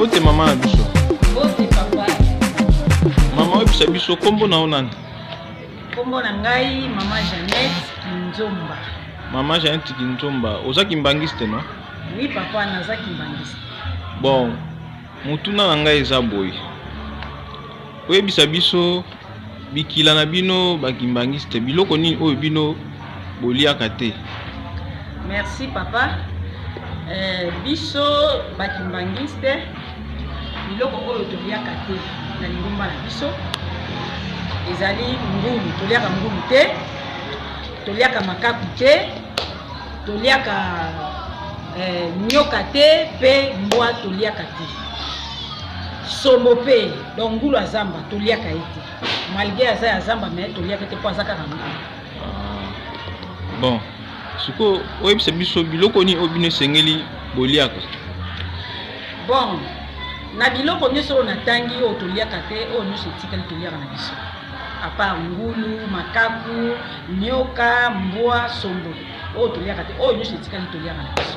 Bote mama na biso. Bote papa. Mama oyebisa biso kombo na onani? Kombo na ngai mama Jeannette Kinzomba. Mama Jeannette Kinzomba, oza kimbangiste no? Oui papa, naza kimbangiste. Bon, mutuna na ngai eza boye. Oyebisa biso bikila na bino bakimbangiste biloko nini oyo bino boliaka te? Merci papa. Biso bakimbangiste biloko oyo toliaka te na lingomba na biso ezali ngulu, toliaka ngulu te, toliaka makaku te, toliaka nyoka te pe mbwa toliaka te. Sombo pe donc ngulu azamba toliaka ete malgré aza ya zamba mais toliaka te po azaka na ngulu. Bon, siko oyebisa biso biloko ni obine sengeli boliaka? Bon, na biloko nyonso oyo natangi oyo toliaka te oyo nyonso etikali toliaka na biso à part ngulu, makaku, nyoka, mbwa, sombo oyo toliaka te oyo nyonso etikali toliaka na biso.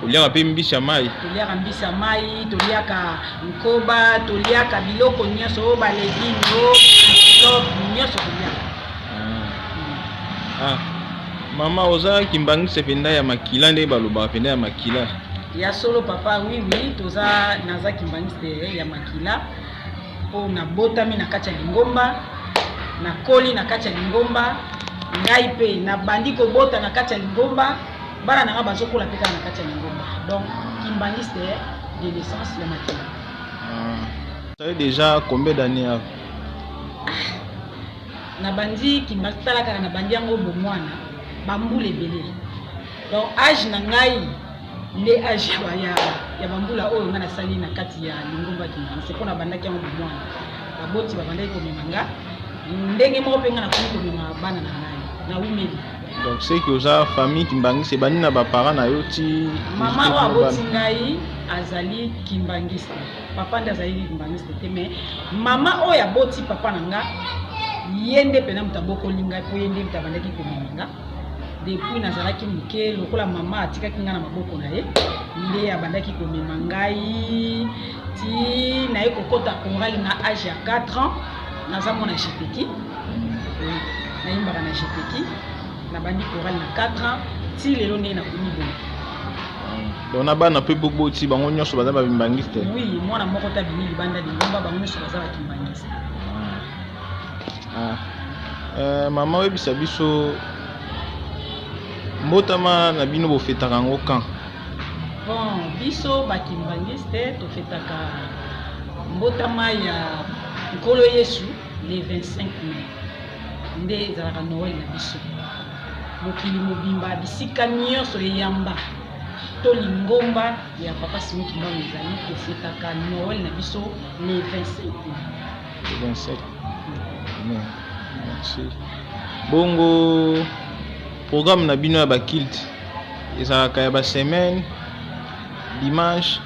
Toliaka pe mbisa mai? Toliaka mbisa mai, toliaka nkoba, toliaka biloko nyonso oyo balegime oyo nyonso toliaka. Mama oza kimbangiste penda ya makila nde balobaka penda ya makila? Ya solo papa, oui toza naza kimbangiste ya makila po na botami na kati ya lingomba, na koli na kati ya lingomba, ngai pe na bandi kobota na kati ya lingomba, bana nanga bazokola pe kaka na kati ya lingomba. Donc kimbangiste de l'essence ya makila. Ça fait déjà combien d'années avant? Na bandi kimbangiste talaka na bandi yango bomwana bambula ebele. Donc âge na ngai nde âge ya bambula oyo nga nasali na kati ya lingomba kimbangiste mpona bandaki yango bomwana baboti babandaki komema nga ndenge moko mpe nga nakomi komema bana na ngai na wimeli. Donc c'est que oza famille kimbangiste bani na baparents na yo ti mama oyo aboti ngai azali kimbangiste, papa nde azali kimbangiste te, mais mama oyo aboti papa na nga ye nde pena moto abokoli ngai po ye nde moto abandaki komema nga depuis nazalaki moke lokola mama atikaki nga na maboko na ye nde abandaki komema ngai ti naye kokota kongali na age ya 4 ans naza mwana jepeki nayimbaka na jepeki na bandi koral na 4 ans ti lelo nde nakomi boye. Donc na bana pe boboti bango nyonso baza bakimbangiste? Oui, mwana moko ta bimi libanda lingomba bango nyonso baza bakimbangiste. Mama oyebisa biso mbotama na bino bofetaka yango quand? Bon, biso bakimbangiste tofetaka mbotama ya nkolo Yesu le 25 mai nde ezalaka Noël na biso. Mokili mobimba bisika nyonso eyamba to lingomba ya papa Simon Kimbangu ezali tofetaka Noël na biso le 25 mai. Le 27. Merci. Bongo programme na bino ya bakilte ezalaka ya basemaine dimanche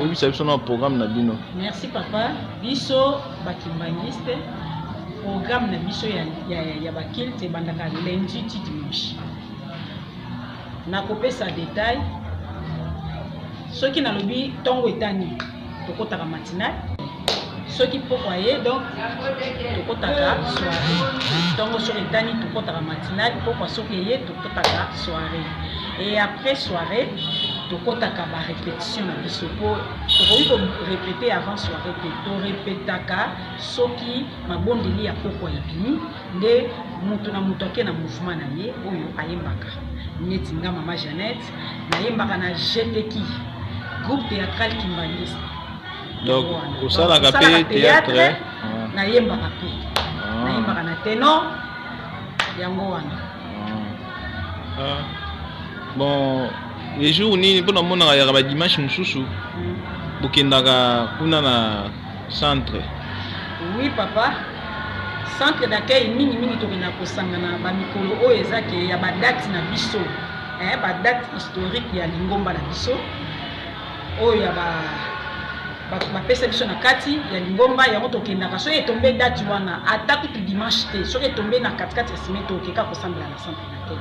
oyebisa biso na programme na bino? Merci papa. Biso bakimbangiste programme na biso ya bakilte ebandaka lundi ti dimanche. Nakopesa détail soki nalobi ntongo etani tokotaka matinale, soki pokwa ye donc tokotaka soirée. Ntongo soki etani tokotaka matinale, pokwa soki ye tokotaka soirée. Et après soirée tokotaka ba répétition na biso po tokoki ko répéter avant soirée te to répétaka soki mabondeli ya pokwa ebimi nde mutu na mutu ake na mouvement na ye oyo ayembaka. Neti nga mama Jeannette nayembaka na GTK groupe théâtral kimbangiste Donc osalaka pe théâtre nayembaka pe nayembaka na ténor yango wana. Bon les jours nini mpona monaka yaka badimanche mosusu bokendaka kuna na centre? Oui papa, centre d'accueil mingi tokenda kosangana bamikolo oyo ezake ya badate na biso, badate historique ya lingomba na biso oyo ya bapesa biso na kati ya lingomba yango tokendaka soki etombe date wana ata kutu dimanche te, soki etombe na katikati ya semaine tokeka kosambela na centre d'accueil.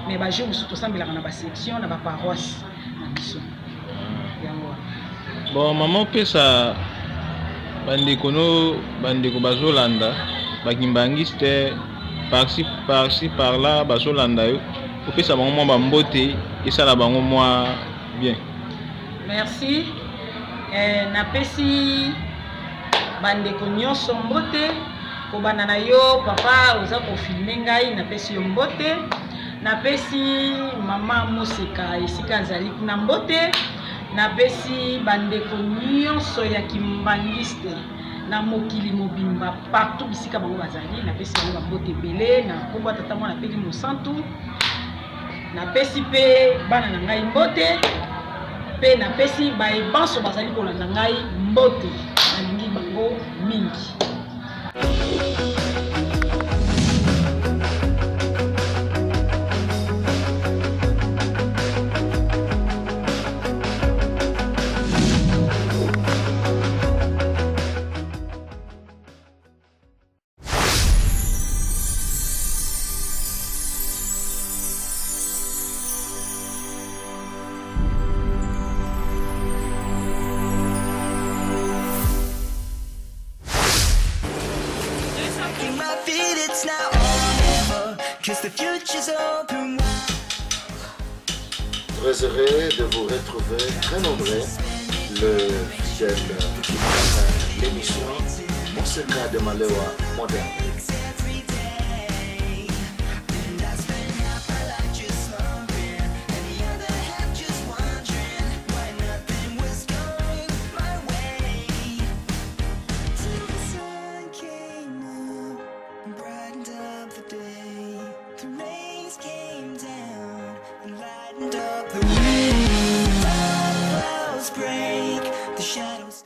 Mais bajour mosusu tosambelaka na basection na baparoisse na biso yango wana. Bon mama opesa bandeko bazolanda bakimbangisi te parci par là bazolanda yo opesa bango mwa bambote esala bango mwa bien? Merci. Napesi bandeko nyonso mbote kobanda na yo papa oza kofilme ngai, napesi yo mbote. Napesi mama Moseka esika azali na mbote. Napesi bandeko nyonso ya kimbangiste na mokili mobimba partout bisika bango bazali, napesi bango mbote ebele na kombo tata mwana peli mosantu. Napesi pe bana na ngai mbote pe napesi baebanso bazali kolanda ngai mbote, nalingi bango mingi. Très heureux de vous retrouver, très nombreux, le fidèle l'émission Monseka de Malewa moderne. Break the shadows.